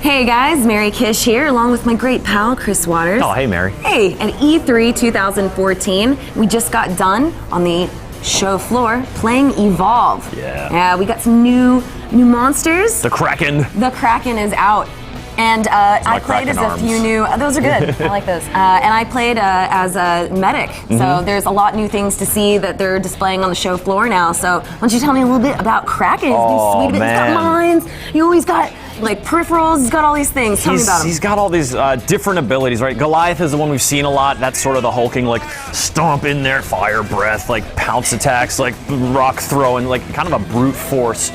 Hey guys, Mary Kish here, along with my great pal, Chris Waters. Oh, hey Mary. Hey, at E3 2014, we just got done on the show floor playing Evolve. Yeah. We got some new monsters. The Kraken. The Kraken is out. And I played as a few new, those are good, I like those. And I played as a medic, so there's a lot new things to see that they're displaying on the show floor now. So why don't you tell me a little bit about Kraken? Oh, He's got mines, he's got like peripherals, he's got all these things. Tell me about him. He's got all these different abilities, right? Goliath is the one we've seen a lot. That's sort of the hulking, like stomp in there, fire breath, like pounce attacks, like rock throw, and like kind of a brute force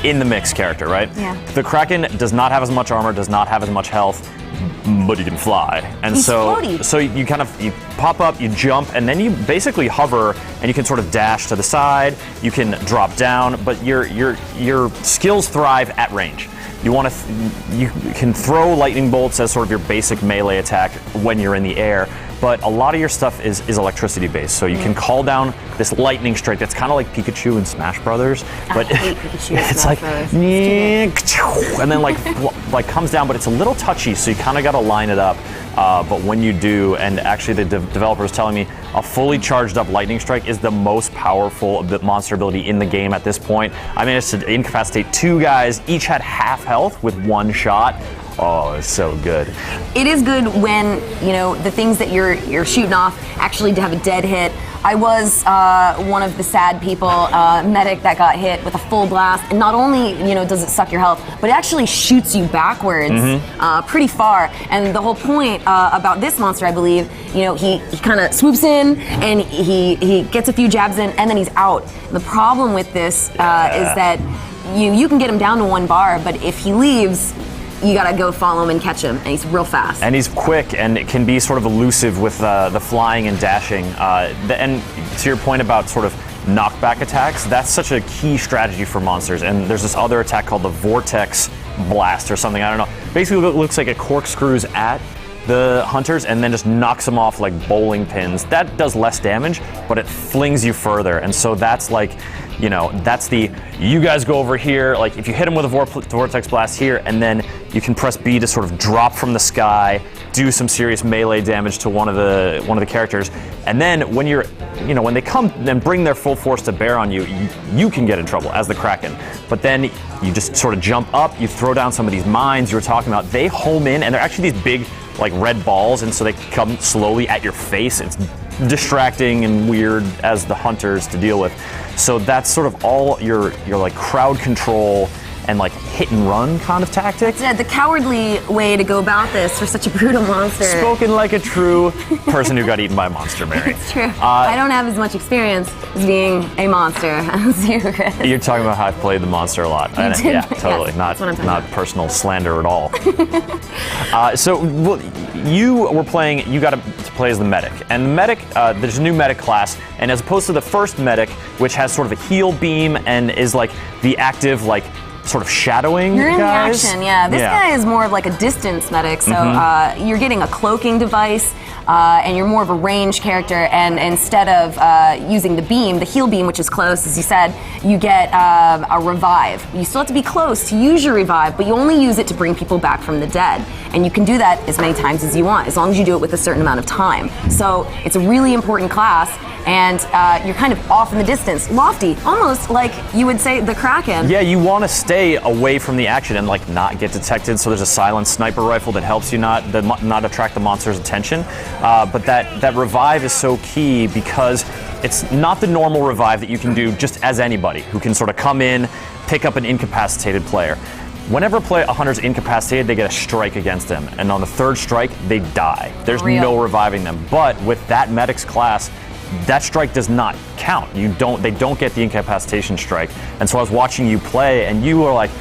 in the mix character, right? Yeah. The Kraken does not have as much armor, does not have as much health, but he can fly. And He's so floaty. so you pop up, you jump, and then you basically hover, and you can sort of dash to the side, you can drop down, but your skills thrive at range. You can throw lightning bolts as sort of your basic melee attack when you're in the air, but a lot of your stuff is electricity based. So you can call down this lightning strike that's kind of like Pikachu in Smash Brothers, but I hate Pikachu in it's Smash like Brothers. and then like comes down, but it's a little touchy, so you kind of got to line it up. But when you do, and actually the developer is telling me a fully charged up lightning strike is the most powerful monster ability in the game at this point. I managed to incapacitate 2 guys, each had half health with 1 shot. Oh, it's so good. It is good when, the things that you're shooting off actually have a dead hit. I was one of the sad people, medic that got hit with a full blast, and not only does it suck your health, but it actually shoots you backwards pretty far. And the whole point about this monster, I believe, he kind of swoops in and he gets a few jabs in, and then he's out. The problem with this is that you can get him down to 1 bar, but if he leaves, you gotta go follow him and catch him, and he's real fast. And he's quick, and it can be sort of elusive with the flying and dashing. And to your point about sort of knockback attacks, that's such a key strategy for monsters. And there's this other attack called the Vortex Blast or something, I don't know. Basically, it looks like it corkscrews at the hunters and then just knocks them off like bowling pins. That does less damage, but it flings you further. And so that's like, that's you guys go over here, like if you hit them with a Vortex Blast here, and then you can press B to sort of drop from the sky, do some serious melee damage to one of the characters. And then when when they come and bring their full force to bear on you, you can get in trouble as the Kraken. But then you just sort of jump up, you throw down some of these mines you were talking about, they home in, and they're actually these big like red balls, and so they come slowly at your face. It's distracting and weird as the hunters to deal with. So that's sort of all your like crowd control and like hit and run kind of tactic. That's the cowardly way to go about this for such a brutal monster. Spoken like a true person who got eaten by a monster, Mary. It's true. I don't have as much experience as being a monster as you, Chris. You're talking about how I've played the monster a lot. Yeah, totally. Yes, not personal slander at all. You were playing, you got to play as the medic. And the medic, there's a new medic class, and as opposed to the first medic, which has sort of a heal beam and is like the active, like, sort of shadowing You're in guys. the action, yeah. This guy is more of like a distance medic, so you're getting a cloaking device, and you're more of a range character, and instead of using the beam, the heal beam, which is close, as you said, you get a revive. You still have to be close to use your revive, but you only use it to bring people back from the dead. And you can do that as many times as you want, as long as you do it with a certain amount of time. So it's a really important class, and you're kind of off in the distance, lofty, almost like you would say the Kraken. Yeah, you want to stay away from the action and like not get detected. So there's a silent sniper rifle that helps you not attract the monster's attention. But that revive is so key because it's not the normal revive that you can do just as anybody who can sort of come in, pick up an incapacitated player. Whenever a hunter's incapacitated, they get a strike against them, and on the 3rd strike, they die. There's no reviving them. But with that medic's class, that strike does not count. They don't get the incapacitation strike. And so I was watching you play, and you were like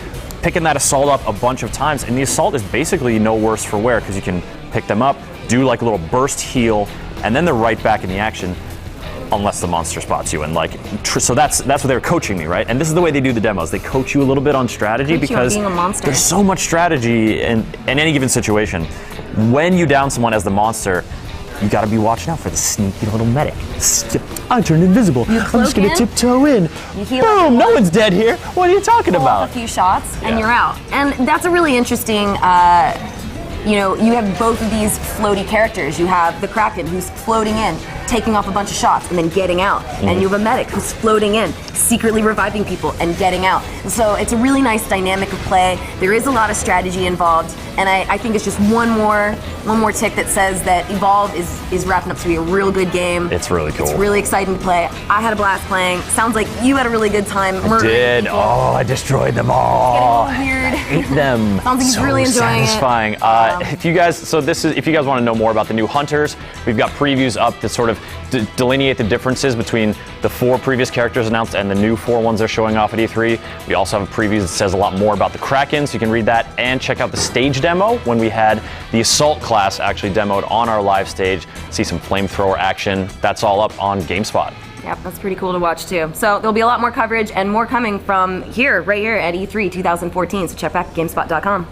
picking that assault up a bunch of times, and the assault is basically no worse for wear because you can pick them up, do like a little burst heal, and then they're right back in the action. Unless the monster spots you, and so that's what they were coaching me, right? And this is the way they do the demos. They coach you a little bit on strategy because there's so much strategy in any given situation. When you down someone as the monster, you got to be watching out for the sneaky little medic. I turned invisible. I'm just gonna tiptoe in. Boom! No one's dead here. What are you talking about? A few shots and you're out. And that's a really interesting. You have both of these floaty characters. You have the Kraken who's floating in, taking off a bunch of shots and then getting out. And you have a medic who's floating in, secretly reviving people and getting out. So it's a really nice dynamic of play. There is a lot of strategy involved, and I think it's just one more tick that says that Evolve is wrapping up to be a real good game. It's really cool. It's really exciting to play. I had a blast playing. Sounds like you had a really good time murdering did. people. Oh, I destroyed them all. It's getting a little weird. I ate them. Sounds like he's really enjoying satisfying. If you guys want to know more about the new Hunters, we've got previews up that sort of delineate the differences between the 4 previous characters announced and the new 4 ones they're showing off at E3. We also have a preview that says a lot more about the Kraken, so you can read that and check out the stage demo when we had the Assault class actually demoed on our live stage. See some flamethrower action. That's all up on GameSpot. Yep, that's pretty cool to watch too. So there'll be a lot more coverage and more coming from right here at E3 2014. So check back at GameSpot.com.